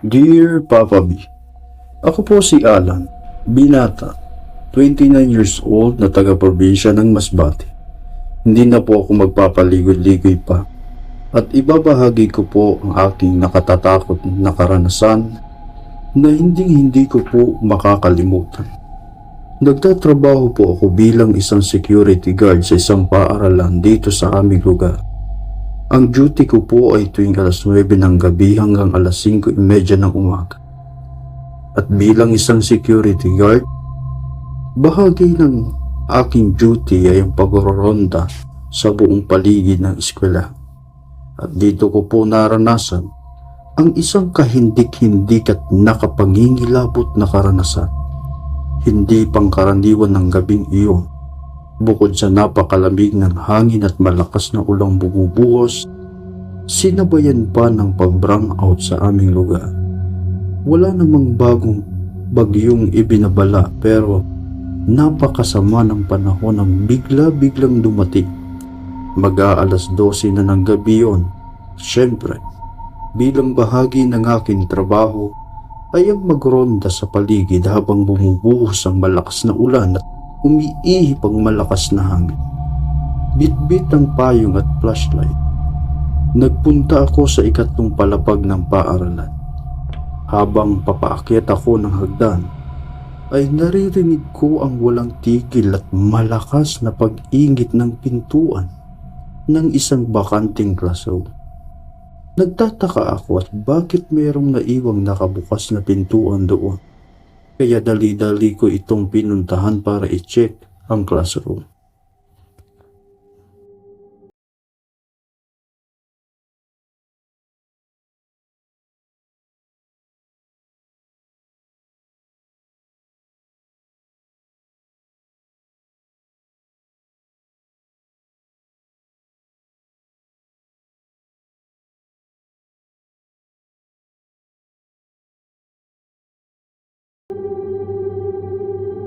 Dear Papa B, ako po si Alan, binata, 29 years old na taga-probinsya ng Masbate. Hindi na po ako magpapaligoy-ligoy pa at ibabahagi ko po ang aking nakatatakot na karanasan na hindi ko po makakalimutan. Nagtatrabaho po ako bilang isang security guard sa isang paaralan dito sa aming lugar. Ang duty ko po ay tuwing alas 9 ng gabi hanggang alas 5:30 ng umaga. At bilang isang security guard, bahagi ng aking duty ay ang pagroronda sa buong paligid ng eskwela. At dito ko po naranasan ang isang kahindik-hindik at nakapangingilabot na karanasan. Hindi pangkaraniwan ng gabing iyon. Bukod sa napakalamig ng hangin at malakas na ulang bumubuhos, sinabayan pa ng pag-brown out sa aming lugar. Wala namang bagong bagyong ibinabala pero napakasama ng panahon ang bigla-biglang dumating. Mag-aalas 12 na ng gabi yun. Siyempre, bilang bahagi ng aking trabaho ay ang magronda sa paligid habang bumubuhos ang malakas na ulan at umiihip ang malakas na hangin. Bitbit ang payong at flashlight. Nagpunta ako sa ikatlong palapag ng paaralan. Habang papaakyat ako ng hagdan, ay naririnig ko ang walang tigil at malakas na pag-ingit ng pintuan ng isang bakanting classroom. Nagtataka ako at bakit mayroong naiwang nakabukas na pintuan doon. Kaya dali-dali ko itong pinuntahan para i-check ang classroom.